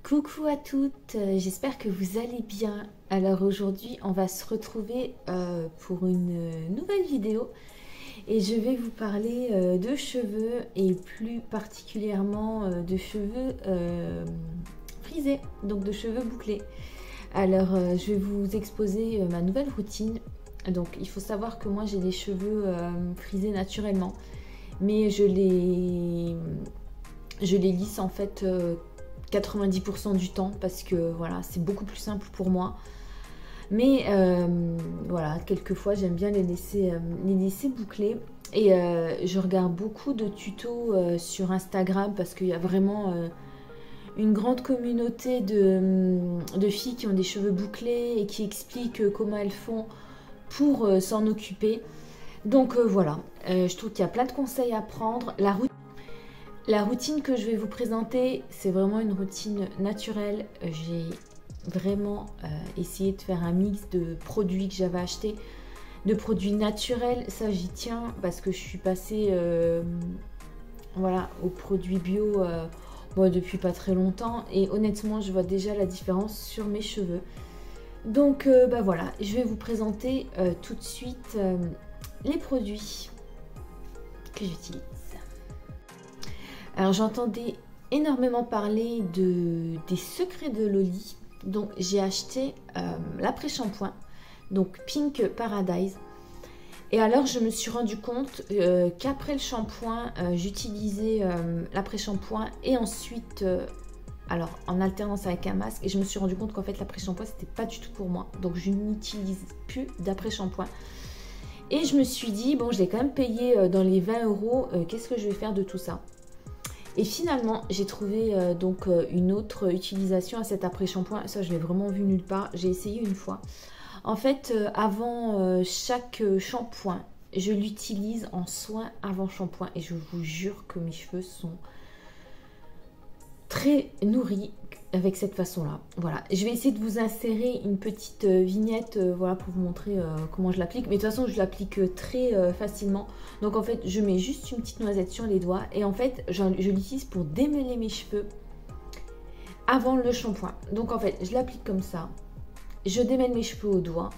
Coucou à toutes, j'espère que vous allez bien. Alors aujourd'hui on va se retrouver pour une nouvelle vidéo et je vais vous parler de cheveux et plus particulièrement de cheveux frisés, donc de cheveux bouclés. Alors je vais vous exposer ma nouvelle routine. Donc il faut savoir que moi j'ai des cheveux frisés naturellement, mais je les lisse en fait 90% du temps parce que voilà, c'est beaucoup plus simple pour moi. Mais voilà, quelquefois j'aime bien les laisser bouclés. Et je regarde beaucoup de tutos sur Instagram parce qu'il y a vraiment une grande communauté de filles qui ont des cheveux bouclés et qui expliquent comment elles font pour s'en occuper. Donc voilà, je trouve qu'il y a plein de conseils à prendre. La routine que je vais vous présenter, c'est vraiment une routine naturelle. J'ai vraiment essayé de faire un mix de produits que j'avais achetés, de produits naturels. Ça, j'y tiens parce que je suis passée voilà, aux produits bio depuis pas très longtemps. Et honnêtement, je vois déjà la différence sur mes cheveux. Donc voilà, je vais vous présenter tout de suite les produits que j'utilise. Alors j'entendais énormément parler des secrets de Loli, donc j'ai acheté l'après-shampoing, donc Pink Paradise. Et alors je me suis rendu compte qu'après le shampoing, j'utilisais l'après-shampoing et ensuite, alors en alternance avec un masque, et je me suis rendu compte qu'en fait l'après-shampoing c'était pas du tout pour moi, donc je n'utilise plus d'après-shampoing. Et je me suis dit, bon je l'ai quand même payé dans les 20 €, qu'est-ce que je vais faire de tout ça? Et finalement, j'ai trouvé donc une autre utilisation à cet après-shampoing. Ça, je l'ai vraiment vu nulle part. J'ai essayé une fois. En fait, avant chaque shampoing, je l'utilise en soin avant shampoing. Et je vous jure que mes cheveux sont très nourris avec cette façon-là. Voilà. Je vais essayer de vous insérer une petite vignette voilà, pour vous montrer comment je l'applique. Mais de toute façon, je l'applique très facilement. Donc en fait, je mets juste une petite noisette sur les doigts. Et en fait, je l'utilise pour démêler mes cheveux avant le shampoing. Donc en fait, je l'applique comme ça. Je démêle mes cheveux au doigt.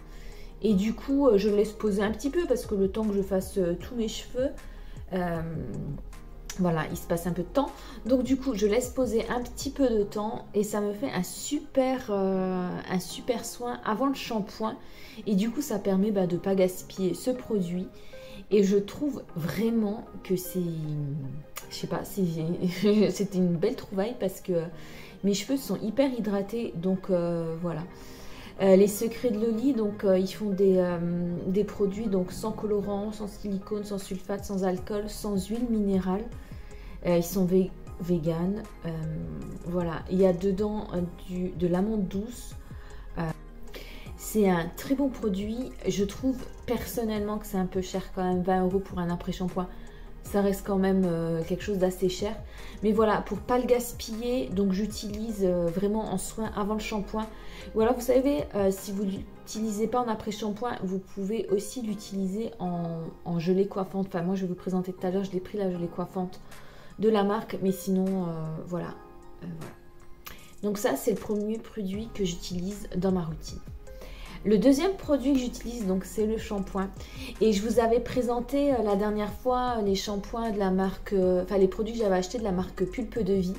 Et du coup, je laisse poser un petit peu parce que le temps que je fasse tous mes cheveux... voilà, il se passe un peu de temps. Donc du coup, je laisse poser un petit peu de temps et ça me fait un super soin avant le shampoing. Et du coup, ça permet de ne pas gaspiller ce produit. Et je trouve vraiment que c'est... Je sais pas, c'était une belle trouvaille parce que mes cheveux sont hyper hydratés. Donc voilà. Les secrets de Loli, donc ils font des produits donc sans colorant, sans silicone, sans sulfate, sans alcool, sans huile minérale. Ils sont vegan. Voilà, il y a dedans de l'amande douce. C'est un très bon produit. Je trouve personnellement que c'est un peu cher quand même, 20 € pour un après-shampoing. Ça reste quand même quelque chose d'assez cher. Mais voilà, pour pas le gaspiller, donc j'utilise vraiment en soin avant le shampoing. Ou alors vous savez, si vous l'utilisez pas en après-shampoing, vous pouvez aussi l'utiliser en gelée coiffante. Enfin moi je vais vous présenter tout à l'heure, je l'ai pris la gelée coiffante de la marque. Mais sinon, voilà. Donc ça c'est le premier produit que j'utilise dans ma routine. Le deuxième produit que j'utilise, donc c'est le shampoing. Et je vous avais présenté la dernière fois les shampoings de la marque, enfin les produits que j'avais achetés de la marque Pulpe de Vie.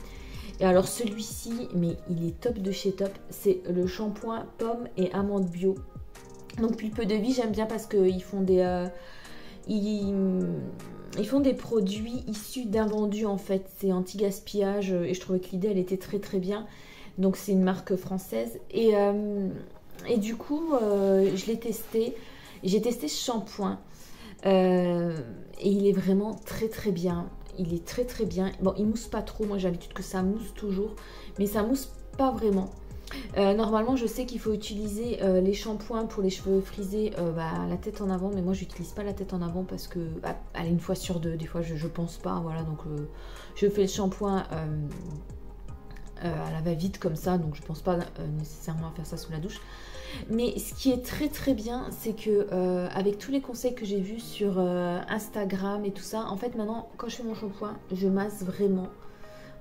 Et alors celui-ci, mais il est top de chez top, c'est le shampoing pomme et amande bio. Donc Pulpe de Vie, j'aime bien parce qu'ils font ils font des produits issus d'invendus en fait. C'est anti-gaspillage et je trouvais que l'idée elle était très très bien. Donc c'est une marque française. Et du coup, je l'ai testé. J'ai testé ce shampoing. Et il est vraiment très très bien. Il est très très bien. Bon, il mousse pas trop. Moi, j'ai l'habitude que ça mousse toujours. Mais ça mousse pas vraiment. Normalement, je sais qu'il faut utiliser les shampoings pour les cheveux frisés la tête en avant. Mais moi, je n'utilise pas la tête en avant parce que, allez, une fois sur deux, des fois, je pense pas. Voilà, donc je fais le shampoing... à la va-vite comme ça, donc je pense pas nécessairement à faire ça sous la douche. Mais ce qui est très très bien, c'est que avec tous les conseils que j'ai vus sur Instagram et tout ça, en fait maintenant quand je fais mon shampoing, je masse vraiment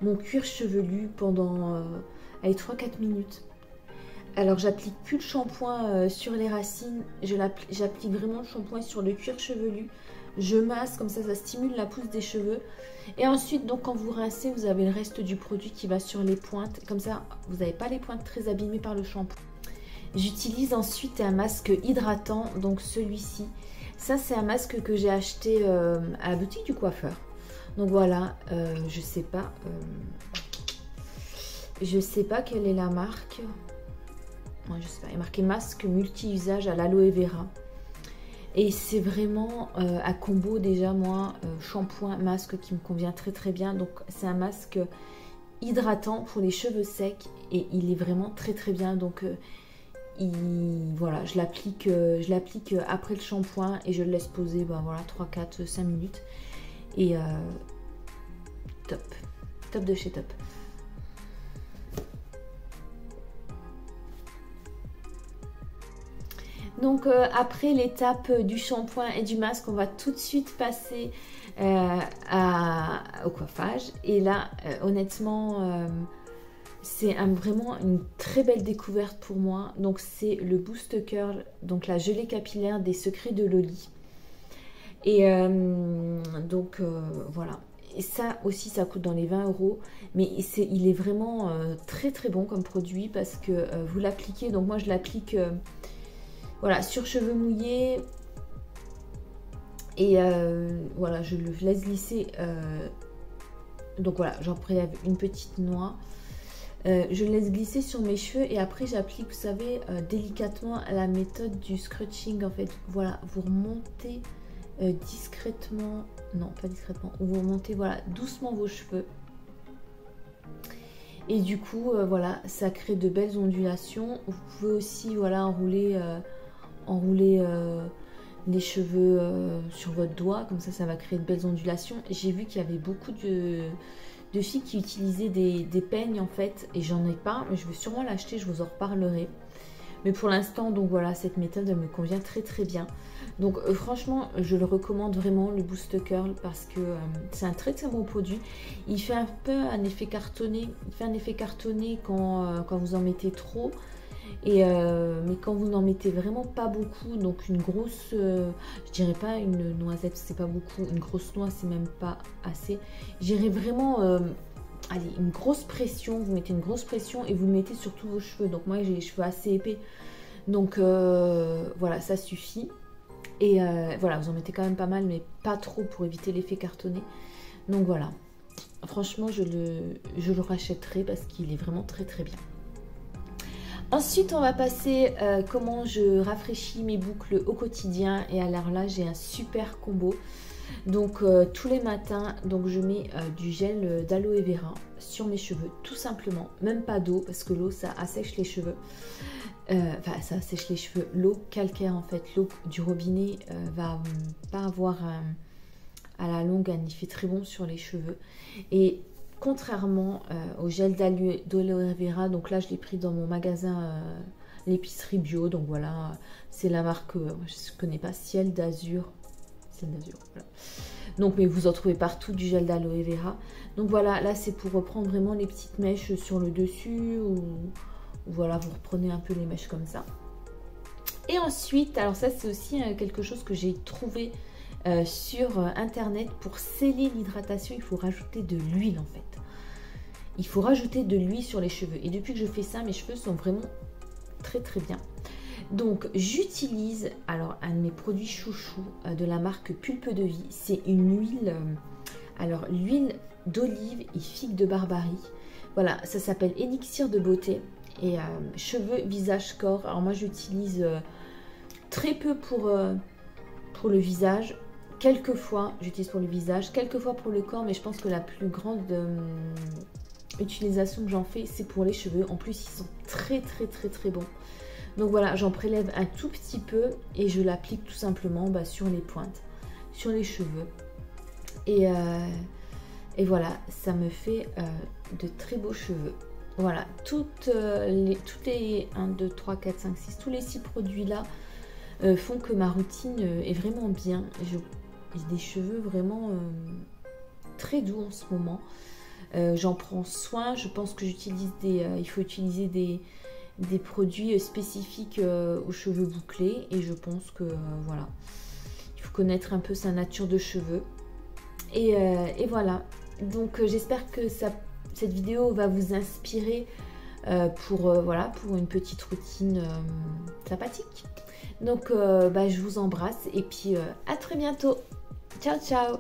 mon cuir chevelu pendant 3-4 minutes. Alors j'applique plus le shampoing sur les racines, j'applique vraiment le shampoing sur le cuir chevelu. Je masse, comme ça stimule la pousse des cheveux. Et ensuite, donc quand vous rincez, vous avez le reste du produit qui va sur les pointes. Comme ça, vous n'avez pas les pointes très abîmées par le shampoing. J'utilise ensuite un masque hydratant, donc celui-ci. Ça, c'est un masque que j'ai acheté à la boutique du coiffeur. Donc voilà, je sais pas quelle est la marque. Ouais, je sais pas, il est marqué masque multi-usage à l'aloe vera. Et c'est vraiment à combo déjà, moi, shampoing, masque qui me convient très très bien. Donc c'est un masque hydratant pour les cheveux secs et il est vraiment très très bien. Donc voilà, je l'applique après le shampoing et je le laisse poser voilà, 3, 4, 5 minutes. Et top de chez top. Donc après l'étape du shampoing et du masque, on va tout de suite passer au coiffage. Et là, honnêtement, c'est vraiment une très belle découverte pour moi. Donc c'est le Boost Curl, donc la gelée capillaire des Secrets de Loli. Et donc voilà. Et ça aussi, ça coûte dans les 20 €. Mais il est vraiment très très bon comme produit parce que vous l'appliquez. Donc moi je l'applique... voilà, sur cheveux mouillés. Et voilà, je le laisse glisser. Donc voilà, j'en prélève une petite noix. Je le laisse glisser sur mes cheveux. Et après, j'applique, vous savez, délicatement la méthode du scrunching. En fait, voilà, vous remontez discrètement. Non, pas discrètement. Vous remontez, voilà, doucement vos cheveux. Et du coup, voilà, ça crée de belles ondulations. Vous pouvez aussi, voilà, enrouler les cheveux sur votre doigt, comme ça va créer de belles ondulations. J'ai vu qu'il y avait beaucoup de filles qui utilisaient des peignes en fait, et j'en ai pas, mais je vais sûrement l'acheter, je vous en reparlerai. Mais pour l'instant, donc voilà, cette méthode elle me convient très très bien. Donc franchement, je le recommande vraiment, le Boost Curl, parce que c'est un très très bon produit. Il fait un peu un effet cartonné, quand vous en mettez trop. Mais quand vous n'en mettez vraiment pas beaucoup, donc une grosse, je dirais pas une noisette, c'est pas beaucoup, une grosse noix c'est même pas assez. J'irais vraiment, allez, une grosse pression, vous mettez une grosse pression et vous le mettez sur tous vos cheveux. Donc moi j'ai les cheveux assez épais, donc voilà, ça suffit. Et voilà, vous en mettez quand même pas mal, mais pas trop pour éviter l'effet cartonné. Donc voilà, franchement je le rachèterai parce qu'il est vraiment très très bien. Ensuite, on va passer comment je rafraîchis mes boucles au quotidien. Et alors là, j'ai un super combo. Donc, tous les matins, donc je mets du gel d'aloe vera sur mes cheveux, tout simplement. Même pas d'eau, parce que l'eau, ça assèche les cheveux. Enfin, ça assèche les cheveux. L'eau calcaire, en fait, l'eau du robinet va pas avoir à la longue un effet très bon sur les cheveux. Et contrairement au gel d'aloe vera, donc là je l'ai pris dans mon magasin l'épicerie bio, donc voilà, c'est la marque, je ne connais pas, Ciel d'Azur, voilà. Donc mais vous en trouvez partout du gel d'aloe vera. Donc voilà, là c'est pour reprendre vraiment les petites mèches sur le dessus, ou voilà, vous reprenez un peu les mèches comme ça. Et ensuite, alors ça c'est aussi quelque chose que j'ai trouvé sur internet. Pour sceller l'hydratation, il faut rajouter de l'huile en fait. Il faut rajouter de l'huile sur les cheveux. Et depuis que je fais ça, mes cheveux sont vraiment très très bien. Donc j'utilise alors un de mes produits chouchou de la marque Pulpe de Vie. C'est une huile, alors l'huile d'olive et figue de Barbarie. Voilà, ça s'appelle Élixir de beauté. Et cheveux, visage, corps. Alors moi j'utilise très peu pour le visage. Quelquefois, j'utilise pour le visage, quelquefois pour le corps, mais je pense que la plus grande utilisation que j'en fais, c'est pour les cheveux. En plus, ils sont très très très très bons. Donc voilà, j'en prélève un tout petit peu et je l'applique tout simplement sur les pointes, sur les cheveux. Et voilà, ça me fait de très beaux cheveux. Voilà, toutes les 1, 2, 3, 4, 5, 6, tous les 6 produits-là font que ma routine est vraiment bien. J'ai des cheveux vraiment très doux en ce moment. J'en prends soin. Je pense que j'utilise il faut utiliser des produits spécifiques aux cheveux bouclés. Et je pense que voilà, il faut connaître un peu sa nature de cheveux. Et voilà. Donc j'espère que cette vidéo va vous inspirer voilà, pour une petite routine sympathique. Donc je vous embrasse et puis à très bientôt. Ciao ciao.